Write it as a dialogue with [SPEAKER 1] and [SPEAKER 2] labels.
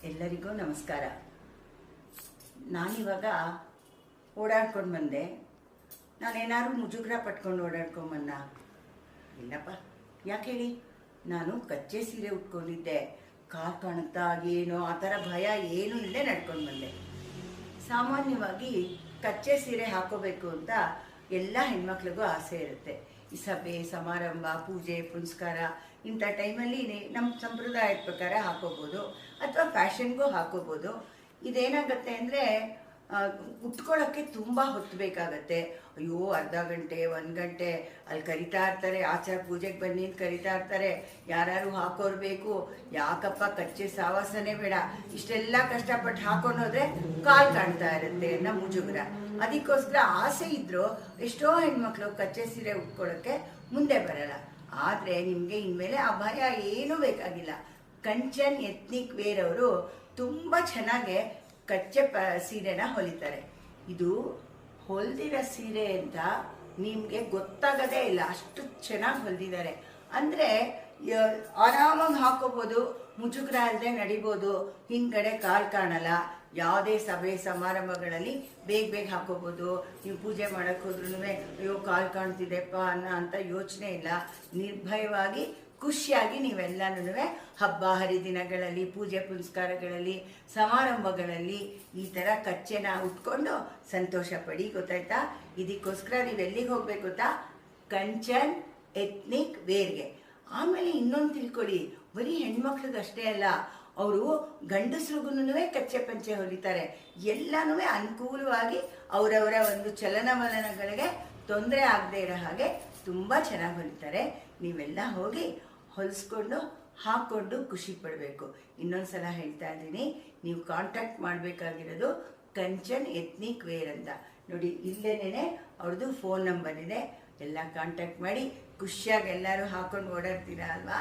[SPEAKER 1] ಎಲ್ಲರಿಗೂ ನಮಸ್ಕಾರ. ನಾನಿವಾಗ ಓಡಾಡ್ಕೊಂಡು ಬಂದೆ. ನಾನೇನಾದ್ರು ಮುಜುಗರ ಪಟ್ಕೊಂಡು ಓಡಾಡ್ಕೊಂಬನ್ನ? ಇಲ್ಲಪ್ಪ. ಯಾಕೆ ಹೇಳಿ? ನಾನು ಕಚ್ಚೆ ಸೀರೆ ಉಟ್ಕೊಂಡಿದ್ದೆ. ಕಾಲು ಕಾಣುತ್ತಾ ಏನೋ ಆ ಥರ ಭಯ ಏನೂ ಇಲ್ಲದೆ ನಡ್ಕೊಂಡು ಬಂದೆ. ಸಾಮಾನ್ಯವಾಗಿ ಕಚ್ಚೆ ಸೀರೆ ಹಾಕೋಬೇಕು ಅಂತ ಎಲ್ಲ ಹೆಣ್ಮಕ್ಳಿಗೂ ಆಸೆ ಇರುತ್ತೆ. ಈ ಸಭೆ ಸಮಾರಂಭ ಪೂಜೆ ಪುನಸ್ಕಾರ ಇಂಥ ಟೈಮಲ್ಲಿ ನಮ್ಮ ಸಂಪ್ರದಾಯದ ಪ್ರಕಾರ ಹಾಕೋಬೋದು ಅಥವಾ ಫ್ಯಾಷನ್ಗೂ ಹಾಕೋಬೋದು. ಇದೇನಾಗುತ್ತೆ ಅಂದರೆ ಉಟ್ಕೊಳ್ಳೋಕ್ಕೆ ತುಂಬ ಹೊತ್ತು ಬೇಕಾಗತ್ತೆ. ಅಯ್ಯೋ, ಅರ್ಧ ಗಂಟೆ 1 ಗಂಟೆ ಅಲ್ಲಿ ಕರಿತಾ ಇರ್ತಾರೆ, ಆಚಾರ ಪೂಜೆಗೆ ಬನ್ನಿ ಅಂತ ಕರಿತಾ ಇರ್ತಾರೆ. ಯಾರು ಹಾಕೋರು ಬೇಕು, ಯಾಕಪ್ಪ ಕಚ್ಚೆ ಸಾವಾಸನೆ ಬೇಡ, ಇಷ್ಟೆಲ್ಲ ಕಷ್ಟಪಟ್ಟು ಹಾಕೊಂಡೋದ್ರೆ ಕಾಲು ಕಾಣ್ತಾ ಇರುತ್ತೆ ಅನ್ನೋ ಮುಜುಗರ. ಅದಕ್ಕೋಸ್ಕರ ಆಸೆ ಇದ್ದರೂ ಎಷ್ಟೋ ಹೆಣ್ಮಕ್ಳು ಕಚ್ಚೆ ಸೀರೆ ಉಟ್ಕೊಳ್ಳೋಕ್ಕೆ ಮುಂದೆ ಬರಲ್ಲ. ಆದರೆ ನಿಮಗೆ ಇನ್ಮೇಲೆ ಆ ಭಯ ಏನೂ ಬೇಕಾಗಿಲ್ಲ. ಕಂಚನ್ ಎತ್ನಿಕ್ ವೇರ್ ಅವರು ತುಂಬ ಚೆನ್ನಾಗಿ ಕಚ್ಚೆ ಸೀರೆನ ಹೊಲಿತಾರೆ. ಇದು ಹೊಲಿದಿರೋ ಸೀರೆ ಅಂತ ನಿಮಗೆ ಗೊತ್ತಾಗದೇ ಇಲ್ಲ, ಅಷ್ಟು ಚೆನ್ನಾಗಿ ಹೊಲಿದಿದ್ದಾರೆ. ಅಂದರೆ ಆರಾಮಾಗಿ ಹಾಕೋಬೋದು, ಮುಜುಗರ ಅಲ್ಲದೆ ನಡಿಬೋದು, ಹಿಂದ್ಗಡೆ ಕಾಲು ಕಾಣಲ್ಲ. ಯಾವುದೇ ಸಭೆ ಸಮಾರಂಭಗಳಲ್ಲಿ ಬೇಗ ಹಾಕೋಬೋದು. ನೀವು ಪೂಜೆ ಮಾಡೋಕ್ಕೆ ಹೋದ್ರೂ ಅಯ್ಯೋ ಕಾಲು ಕಾಣ್ತಿದೆಪ್ಪ ಅಂತ ಯೋಚನೆ ಇಲ್ಲ. ನಿರ್ಭಯವಾಗಿ ಖುಷಿಯಾಗಿ ನೀವೆಲ್ಲನೂ ಹಬ್ಬ ಹರಿದಿನಗಳಲ್ಲಿ ಪೂಜೆ ಪುನಸ್ಕಾರಗಳಲ್ಲಿ ಸಮಾರಂಭಗಳಲ್ಲಿ ಈ ಥರ ಕಚ್ಚೆನ ಉಟ್ಕೊಂಡು ಸಂತೋಷ ಪಡಿ. ಗೊತ್ತಾಯ್ತಾ? ಇದಕ್ಕೋಸ್ಕರ ನೀವು ಎಲ್ಲಿಗೆ ಹೋಗ್ಬೇಕು ಗೊತ್ತಾ? ಕಂಚನ್ ಎತ್ನಿಕ್ ವೇರ್ಗೆ. ಆಮೇಲೆ ಇನ್ನೊಂದು ತಿಳ್ಕೊಳ್ಳಿ, ಬರೀ ಹೆಣ್ಮಕ್ಳಿಗೆ ಅಷ್ಟೇ ಅಲ್ಲ, ಅವರು ಗಂಡಸ್ರಿಗೂ ಕಚ್ಚೆ ಪಂಚೆ ಹೊಲಿತಾರೆ. ಎಲ್ಲನೂ ಅನುಕೂಲವಾಗಿ ಅವರವರ ಒಂದು ಚಲನವಲನಗಳಿಗೆ ತೊಂದರೆ ಆಗದೆ ಇರೋ ಹಾಗೆ ತುಂಬ ಚೆನ್ನಾಗಿ ಹೊಲಿತಾರೆ. ನೀವೆಲ್ಲ ಹೋಗಿ ಹೊಲಿಸ್ಕೊಂಡು ಹಾಕ್ಕೊಂಡು ಖುಷಿ ಪಡಬೇಕು. ಇನ್ನೊಂದು ಸಲ ಹೇಳ್ತಾ ಇದ್ದೀನಿ, ನೀವು ಕಾಂಟ್ಯಾಕ್ಟ್ ಮಾಡಬೇಕಾಗಿರೋದು ಕಂಚನ್ ಎತ್ನಿಕ್ ವೇರ್ ಅಂತ. ನೋಡಿ, ಇಲ್ಲೇನೇ ಅವ್ರದ್ದು ಫೋನ್ ನಂಬರ್ ಇದೆ. ಎಲ್ಲ ಕಾಂಟ್ಯಾಕ್ಟ್ ಮಾಡಿ ಖುಷಿಯಾಗಿ ಎಲ್ಲರೂ ಹಾಕೊಂಡು ಓಡಾಡ್ತೀರಾ ಅಲ್ವಾ?